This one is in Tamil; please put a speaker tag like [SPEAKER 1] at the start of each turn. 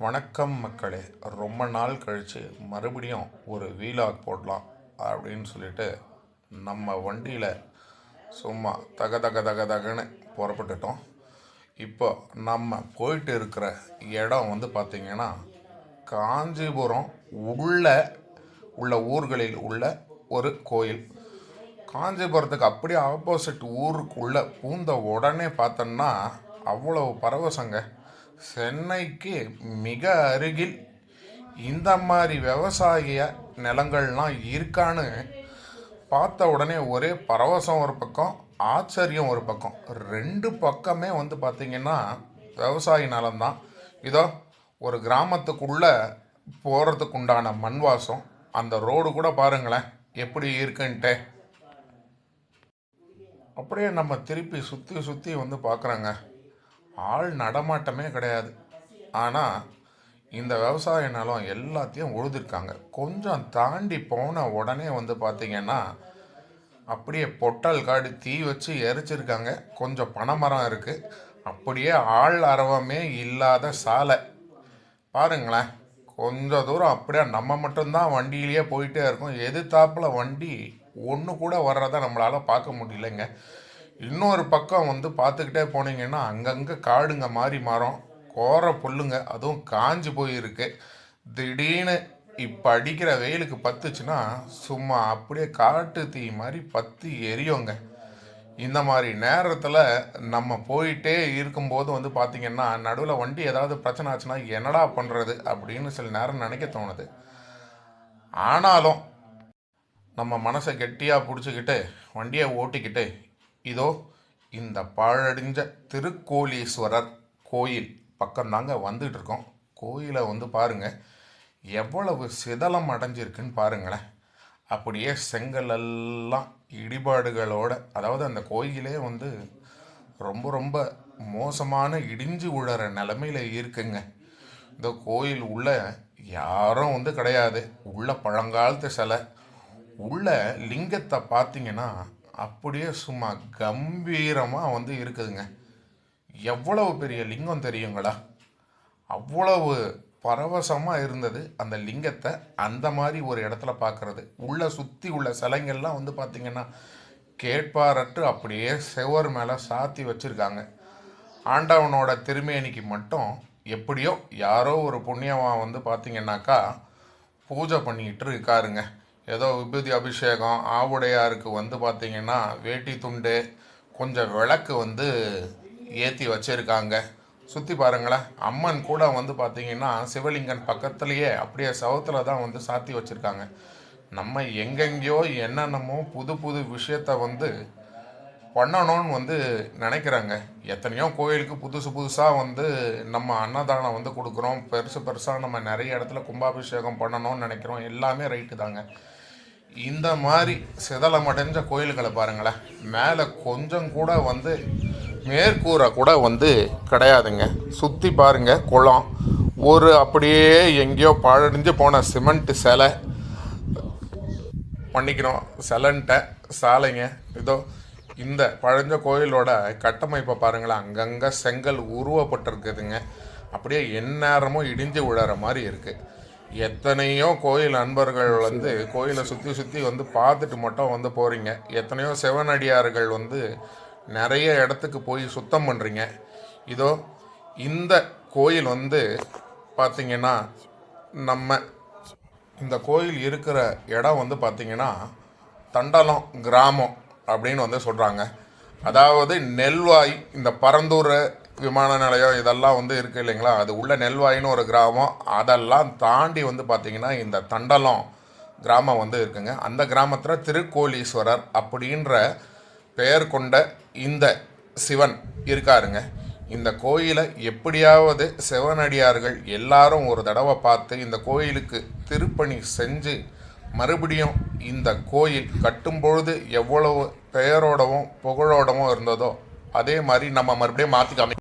[SPEAKER 1] வணக்கம் மக்களே. ரொம்ப நாள் கழித்து மறுபடியும் ஒரு வீலாக் போடலாம் அப்படின்னு சொல்லிட்டு நம்ம வண்டியில் சும்மா தக தக தக தகன்னு புறப்பட்டுட்டோம். இப்போ நம்ம போயிட்டு இருக்கிற இடம் பார்த்திங்கன்னா காஞ்சிபுரம் உள்ள ஊர்களில் உள்ள ஒரு கோயில். காஞ்சிபுரத்துக்கு அப்படியே ஆப்போசிட் ஊருக்குள்ளே பூந்த உடனே பார்த்தோன்னா அவ்வளவு பரவசங்க. சென்னைக்கு மிக அருகில் இந்த மாதிரி விவசாய நிலங்கள்லாம் இருக்கான்னு பார்த்த உடனே ஒரே பரவசம் ஒரு பக்கம், ஆச்சரியம் ஒரு பக்கம். ரெண்டு பக்கமே பார்த்திங்கன்னா விவசாய நிலம்தான். இதோ ஒரு கிராமத்துக்குள்ளே போகிறதுக்கு உண்டான மண் வாசம். அந்த ரோடு கூட பாருங்களேன் எப்படி இருக்குன்ட்டு. அப்படியே நம்ம திருப்பி சுற்றி சுற்றி பார்க்குறாங்க. ஆள் நடமாட்டமே கிடையாது. ஆனால் இந்த விவசாய நிலம் எல்லாத்தையும் உழுதுருக்காங்க. கொஞ்சம் தாண்டி போன உடனே பார்த்திங்கன்னா அப்படியே பொட்டல் காடு தீ வச்சு எரிச்சிருக்காங்க. கொஞ்சம் பனைமரம் இருக்குது. அப்படியே ஆள் அரவமே இல்லாத சாலை பாருங்களேன். கொஞ்சம் தூரம் அப்படியே நம்ம மட்டும்தான் வண்டியிலேயே போயிட்டே இருக்கோம். எதிர்த்தாப்பில் வண்டி ஒன்று கூட வர்றதை நம்மளால் பார்க்க முடியலைங்க. இன்னொரு பக்கம் பார்த்துக்கிட்டே போனீங்கன்னா அங்கங்கே காடுங்க, மாதிரி மரம், கோர புல்லுங்க, அதுவும் காஞ்சி போயிருக்கு. திடீர்னு இப்போ அடிக்கிற வெயிலுக்கு பத்துச்சுன்னா சும்மா அப்படியே காட்டு தீ மாதிரி பற்றி எரியுங்க. இந்த மாதிரி நேரத்தில் நம்ம போயிட்டே இருக்கும்போது பார்த்திங்கன்னா நடுவில் வண்டி ஏதாவது பிரச்சனை ஆச்சுன்னா என்னடா பண்ணுறது அப்படின்னு சில நேரம் நினைக்க தோணுது. ஆனாலும் நம்ம மனசை கெட்டியாக பிடிச்சிக்கிட்டு வண்டியை ஓட்டிக்கிட்டு இதோ இந்த பாழடைஞ்ச திருக்கோலீஸ்வரர் கோயில் பக்கம்தாங்க வந்துட்டு இருக்கோம். கோயிலை பாருங்கள் எவ்வளவு சிதலம் அடைஞ்சிருக்குன்னு பாருங்களேன். அப்படியே செங்கலெல்லாம் இடிபாடுகளோட, அதாவது அந்த கோயிலே ரொம்ப ரொம்ப மோசமான இடிஞ்சு விழற நிலமையில் இருக்குங்க. இந்த கோயில் உள்ள யாரும் கிடையாது. உள்ள பழங்காலத்து சிலை. உள்ள லிங்கத்தை பார்த்தீங்கன்னா அப்படியே சும்மா கம்பீரமாக இருக்குதுங்க. எவ்வளவு பெரிய லிங்கம் தெரியுங்களா? அவ்வளவு பரவசமாக இருந்தது அந்த லிங்கத்தை அந்த மாதிரி ஒரு இடத்துல பார்க்குறது. உள்ளே சுற்றி உள்ள சிலைங்கள்லாம் பார்த்திங்கன்னா கேட்பாரற்று அப்படியே செவர் மேலே சாத்தி வச்சுருக்காங்க. ஆண்டவனோட திருமேனிக்கு மட்டும் எப்படியோ யாரோ ஒரு புண்ணியமாக பார்த்திங்கன்னாக்கா பூஜை பண்ணிக்கிட்டு இருக்காருங்க. ஏதோ விபூதி அபிஷேகம், ஆவுடையாருக்கு பார்த்திங்கன்னா வேட்டி துண்டு, கொஞ்சம் விளக்கு ஏற்றி வச்சுருக்காங்க. சுற்றி பாருங்களேன். அம்மன் கூட பார்த்திங்கன்னா சிவலிங்கன் பக்கத்துலேயே அப்படியே சவுத்தில் தான் சாத்தி வச்சுருக்காங்க. நம்ம எங்கெங்கேயோ என்னென்னமோ புது புது விஷயத்த பண்ணணும்னு நினைக்கிறாங்க. எத்தனையோ கோயிலுக்கு புதுசு புதுசாக நம்ம அன்னதானம் கொடுக்குறோம். பெருசு பெருசாக நம்ம நிறைய இடத்துல கும்பாபிஷேகம் பண்ணணும்னு நினைக்கிறோம். எல்லாமே ரைட்டு தாங்க. இந்த மாதிரி சிதலமடைஞ்ச கோயில்களை பாருங்களேன். மேலே கொஞ்சம் கூட மேற்கூரை கூட கிடையாதுங்க. சுற்றி பாருங்கள் குளம், ஒரு அப்படியே எங்கேயோ பாழடைஞ்சு போன சிமெண்ட் சிலை, பண்ணிக்கிறோம் சிலன்ட்ட சாலைங்க. இதோ இந்த பழஞ்ச கோயிலோட கட்டமைப்பை பாருங்களேன். அங்கங்கே செங்கல் உருவப்பட்டிருக்குதுங்க. அப்படியே எந்நேரமும் இடிஞ்சு விழற மாதிரி இருக்குது. எத்தனையோ கோயில் நண்பர்கள் கோயிலை சுற்றி சுற்றி பார்த்துட்டு மட்டும் போகிறீங்க. எத்தனையோ சிவனடியார்கள் நிறைய இடத்துக்கு போய் சுத்தம் பண்ணுறீங்க. இதோ இந்த கோயில் பார்த்திங்கன்னா நம்ம இந்த கோயில் இருக்கிற இடம் பார்த்திங்கன்னா தண்டலம் கிராமம் அப்படின்னு சொல்கிறாங்க. அதாவது நெல்வாய், இந்த பரந்தூர் விமான நிலையம் இதெல்லாம் இருக்குது இல்லைங்களா, அது உள்ள நெல்வாயின்னு ஒரு கிராமம். அதெல்லாம் தாண்டி பார்த்திங்கன்னா இந்த தண்டலம் கிராமம் இருக்குங்க. அந்த கிராமத்தில் திருக்கோலீஸ்வரர் அப்படின்ற பெயர் கொண்ட இந்த சிவன் இருக்காருங்க. இந்த கோயிலை எப்படியாவது சிவனடியார்கள் எல்லாரும் ஒரு தடவை பார்த்து இந்த கோயிலுக்கு திருப்பணி செஞ்சு மறுபடியும் இந்த கோயில் கட்டும்பொழுது எவ்வளவு பெயரோடவும் புகழோடவும் இருந்ததோ அதே மாதிரி நம்ம மறுபடியும் மாற்றி